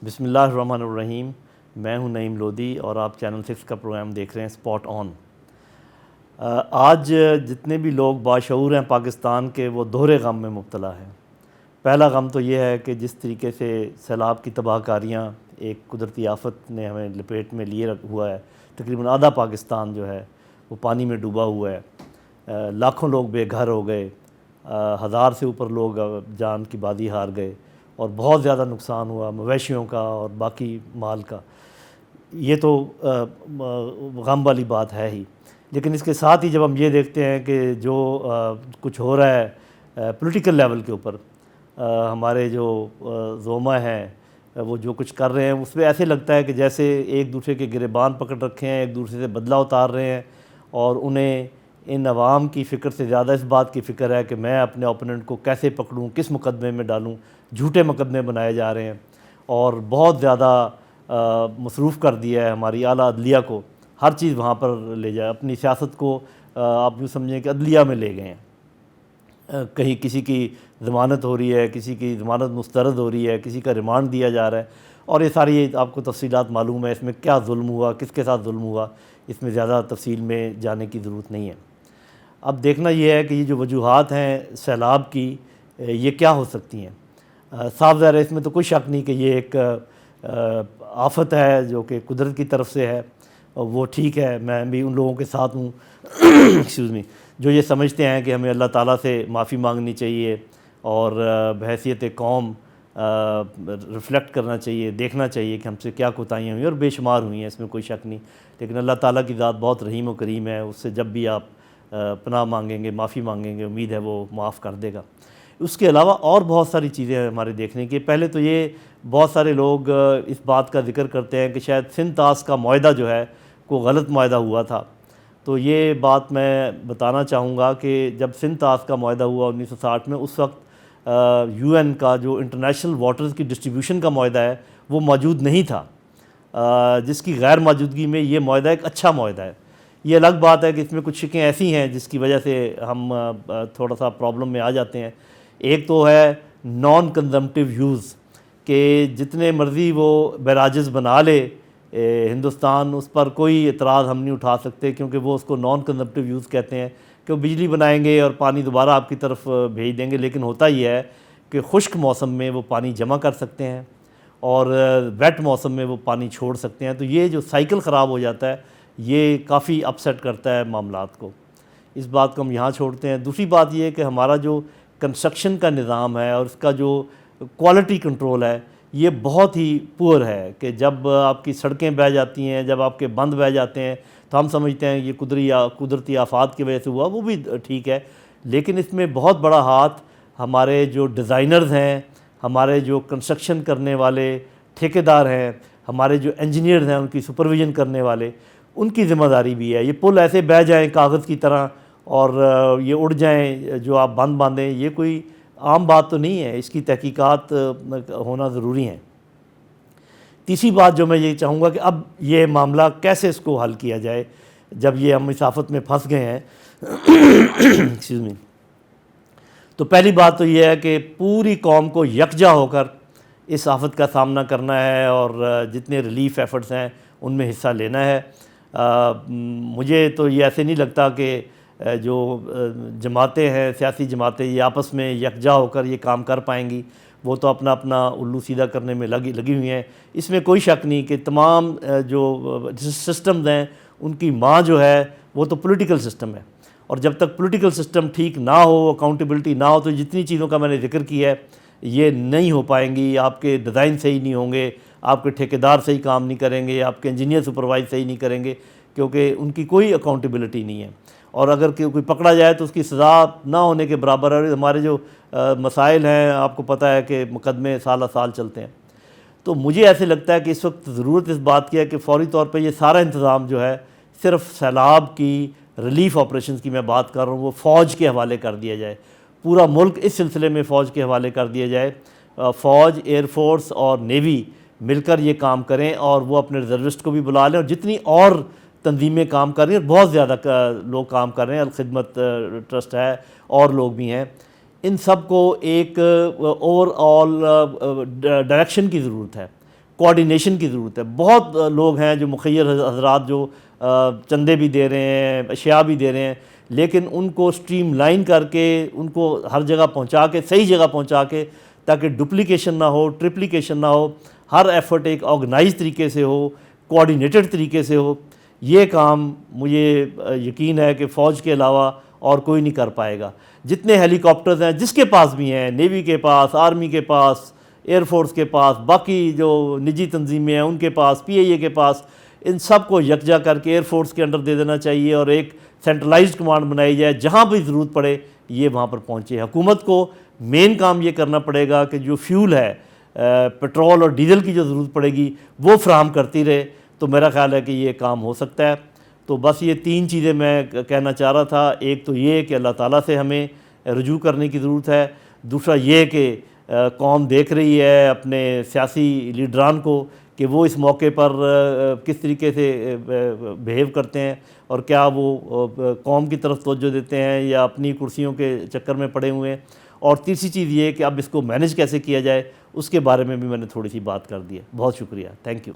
بسم اللہ الرحمن الرحیم. میں ہوں نعیم لودھی اور آپ چینل 6 کا پروگرام دیکھ رہے ہیں اسپاٹ آن. آج جتنے بھی لوگ باشعور ہیں پاکستان کے وہ دوہرے غم میں مبتلا ہیں. پہلا غم تو یہ ہے کہ جس طریقے سے سیلاب کی تباہ کاریاں ایک قدرتی آفت نے ہمیں لپیٹ میں لیے ہوا ہے. تقریباً آدھا پاکستان جو ہے وہ پانی میں ڈوبا ہوا ہے. لاکھوں لوگ بے گھر ہو گئے, 1000 سے اوپر لوگ جان کی بازی ہار گئے اور بہت زیادہ نقصان ہوا مویشیوں کا اور باقی مال کا. یہ تو غم والی بات ہے ہی, لیکن اس کے ساتھ ہی جب ہم یہ دیکھتے ہیں کہ جو کچھ ہو رہا ہے پولیٹیکل لیول کے اوپر, ہمارے جو زعماء ہیں وہ جو کچھ کر رہے ہیں اس پہ ایسے لگتا ہے کہ جیسے ایک دوسرے کے گریبان پکڑ رکھے ہیں, ایک دوسرے سے بدلہ اتار رہے ہیں اور انہیں ان عوام کی فکر سے زیادہ اس بات کی فکر ہے کہ میں اپنے اوپوننٹ کو کیسے پکڑوں, کس مقدمے میں ڈالوں. جھوٹے مقدمے بنائے جا رہے ہیں اور بہت زیادہ مصروف کر دیا ہے ہماری اعلیٰ عدلیہ کو. ہر چیز وہاں پر لے جائے, اپنی سیاست کو آپ یوں سمجھیں کہ عدلیہ میں لے گئے ہیں. کہیں کسی کی ضمانت ہو رہی ہے, کسی کی ضمانت مسترد ہو رہی ہے, کسی کا ریمانڈ دیا جا رہا ہے, اور یہ ساری آپ کو تفصیلات معلوم ہے. اس میں کیا ظلم ہوا, کس کے ساتھ ظلم ہوا, اس میں زیادہ تفصیل میں جانے کی ضرورت نہیں ہے. اب دیکھنا یہ ہے کہ یہ جو وجوہات ہیں سیلاب کی یہ کیا ہو سکتی ہیں. صاف ظاہر ہے اس میں تو کوئی شک نہیں کہ یہ ایک آفت ہے جو کہ قدرت کی طرف سے ہے. وہ ٹھیک ہے, میں بھی ان لوگوں کے ساتھ ہوں ایکسکیوز می جو یہ سمجھتے ہیں کہ ہمیں اللہ تعالیٰ سے معافی مانگنی چاہیے اور بحیثیت قوم ریفلیکٹ کرنا چاہیے, دیکھنا چاہیے کہ ہم سے کیا کوتاہیاں ہوئی, اور بے شمار ہوئی ہیں, اس میں کوئی شک نہیں. لیکن اللہ تعالیٰ کی ذات بہت رحیم و کریم ہے, اس سے جب بھی آپ پناہ مانگیں گے, معافی مانگیں گے, امید ہے وہ معاف کر دے گا. اس کے علاوہ اور بہت ساری چیزیں ہیں ہمارے دیکھنے کی. پہلے تو یہ بہت سارے لوگ اس بات کا ذکر کرتے ہیں کہ شاید سندھ طاس کا معاہدہ جو ہے کوئی غلط معاہدہ ہوا تھا. تو یہ بات میں بتانا چاہوں گا کہ جب سندھ طاس کا معاہدہ ہوا 1960 میں, اس وقت یو این کا جو انٹرنیشنل واٹرز کی ڈسٹریبیوشن کا معاہدہ ہے وہ موجود نہیں تھا, جس کی غیر موجودگی میں یہ معاہدہ ایک اچھا معاہدہ ہے. یہ الگ بات ہے کہ اس میں کچھ شکیں ایسی ہیں جس کی وجہ سے ہم تھوڑا سا پرابلم میں آ جاتے ہیں. ایک تو ہے نان کنزمپٹیو یوز, کہ جتنے مرضی وہ بیراجز بنا لے ہندوستان, اس پر کوئی اعتراض ہم نہیں اٹھا سکتے کیونکہ وہ اس کو نان کنزمپٹیو یوز کہتے ہیں کہ وہ بجلی بنائیں گے اور پانی دوبارہ آپ کی طرف بھیج دیں گے. لیکن ہوتا یہ ہے کہ خشک موسم میں وہ پانی جمع کر سکتے ہیں اور ویٹ موسم میں وہ پانی چھوڑ سکتے ہیں. تو یہ جو سائیکل خراب ہو جاتا ہے یہ کافی اپسیٹ کرتا ہے معاملات کو. اس بات کو ہم یہاں چھوڑتے ہیں. دوسری بات یہ ہے کہ ہمارا جو کنسٹرکشن کا نظام ہے اور اس کا جو کوالٹی کنٹرول ہے یہ بہت ہی پور ہے, کہ جب آپ کی سڑکیں بہہ جاتی ہیں, جب آپ کے بند بہہ جاتے ہیں تو ہم سمجھتے ہیں یہ قدرتی آفات کی وجہ سے ہوا. وہ بھی ٹھیک ہے, لیکن اس میں بہت بڑا ہاتھ ہمارے جو ڈیزائنرز ہیں, ہمارے جو کنسٹرکشن کرنے والے ٹھیکیدار ہیں, ہمارے جو انجینئرز ہیں, ان کی سپرویژن کرنے والے, ان کی ذمہ داری بھی ہے. یہ پل ایسے بہہ جائیں کاغذ کی طرح اور یہ اڑ جائیں جو آپ بند باندھیں, یہ کوئی عام بات تو نہیں ہے. اس کی تحقیقات ہونا ضروری ہیں. تیسری بات جو میں یہ چاہوں گا کہ اب یہ معاملہ کیسے اس کو حل کیا جائے جب یہ ہم اس آفت میں پھنس گئے ہیں. Excuse me. تو پہلی بات تو یہ ہے کہ پوری قوم کو یکجا ہو کر اس آفت کا سامنا کرنا ہے اور جتنے ریلیف ایفرٹس ہیں ان میں حصہ لینا ہے. مجھے تو یہ ایسے نہیں لگتا کہ جو جماعتیں ہیں, سیاسی جماعتیں, یہ آپس میں یکجا ہو کر یہ کام کر پائیں گی. وہ تو اپنا اپنا الو سیدھا کرنے میں لگی ہوئی ہیں. اس میں کوئی شک نہیں کہ تمام جو سسٹمز ہیں ان کی ماں جو ہے وہ تو پولیٹیکل سسٹم ہے, اور جب تک پولیٹیکل سسٹم ٹھیک نہ ہو, اکاؤنٹیبلٹی نہ ہو, تو جتنی چیزوں کا میں نے ذکر کیا ہے یہ نہیں ہو پائیں گی. آپ کے ڈیزائن صحیح نہیں ہوں گے, آپ کے ٹھیکیدار صحیح کام نہیں کریں گے, آپ کے انجینئر سپروائز صحیح نہیں کریں گے, کیونکہ ان کی کوئی اکاؤنٹیبلٹی نہیں ہے. اور اگر کوئی پکڑا جائے تو اس کی سزا نہ ہونے کے برابر ہے. ہمارے جو مسائل ہیں آپ کو پتہ ہے کہ مقدمے سالہ سال چلتے ہیں. تو مجھے ایسے لگتا ہے کہ اس وقت ضرورت اس بات کی ہے کہ فوری طور پہ یہ سارا انتظام جو ہے صرف سیلاب کی ریلیف آپریشنز کی میں بات کر رہا ہوں وہ فوج کے حوالے کر دیا جائے. پورا ملک اس سلسلے میں فوج کے حوالے کر دیا جائے. فوج, ایئر فورس اور نیوی مل کر یہ کام کریں, اور وہ اپنے ریزروسٹ کو بھی بلا لیں, اور جتنی اور تنظیمیں کام کر رہی ہیں, بہت زیادہ لوگ کام کر رہے ہیں, الخدمت ٹرسٹ ہے اور لوگ بھی ہیں, ان سب کو ایک اوور آل ڈائریکشن کی ضرورت ہے. کوارڈینیشن کی ضرورت ہے. بہت لوگ ہیں جو مخیر حضرات جو چندے بھی دے رہے ہیں, اشیاء بھی دے رہے ہیں, لیکن ان کو سٹریم لائن کر کے ان کو ہر جگہ پہنچا کے, صحیح جگہ پہنچا کے, تاکہ ڈپلیکیشن نہ ہو, ٹرپلیکیشن نہ ہو, ہر ایفرٹ ایک آرگنائز طریقے سے ہو, کوارڈینیٹڈ طریقے سے ہو. یہ کام مجھے یقین ہے کہ فوج کے علاوہ اور کوئی نہیں کر پائے گا. جتنے ہیلی کاپٹرز ہیں جس کے پاس بھی ہیں, نیوی کے پاس, آرمی کے پاس, ایئر فورس کے پاس, باقی جو نجی تنظیمیں ہیں ان کے پاس, پی آئی اے کے پاس, ان سب کو یکجا کر کے ایئر فورس کے انڈر دے دینا چاہیے اور ایک سینٹرلائزڈ کمانڈ بنائی جائے. جہاں بھی ضرورت پڑے یہ وہاں پر پہنچے. حکومت کو مین کام یہ کرنا پڑے گا کہ جو فیول ہے, پیٹرول اور ڈیزل کی جو ضرورت پڑے گی وہ فراہم کرتی رہے. تو میرا خیال ہے کہ یہ کام ہو سکتا ہے. تو بس یہ 3 چیزیں میں کہنا چاہ رہا تھا. ایک تو یہ کہ اللہ تعالیٰ سے ہمیں رجوع کرنے کی ضرورت ہے. دوسرا یہ کہ قوم دیکھ رہی ہے اپنے سیاسی لیڈران کو کہ وہ اس موقع پر کس طریقے سے بیہیو کرتے ہیں اور کیا وہ قوم کی طرف توجہ دیتے ہیں یا اپنی کرسیوں کے چکر میں پڑے ہوئے ہیں. اور تیسری چیز یہ کہ اب اس کو مینیج کیسے کیا جائے اس کے بارے میں بھی میں نے تھوڑی سی بات کر دی ہے. بہت شکریہ. Thank you.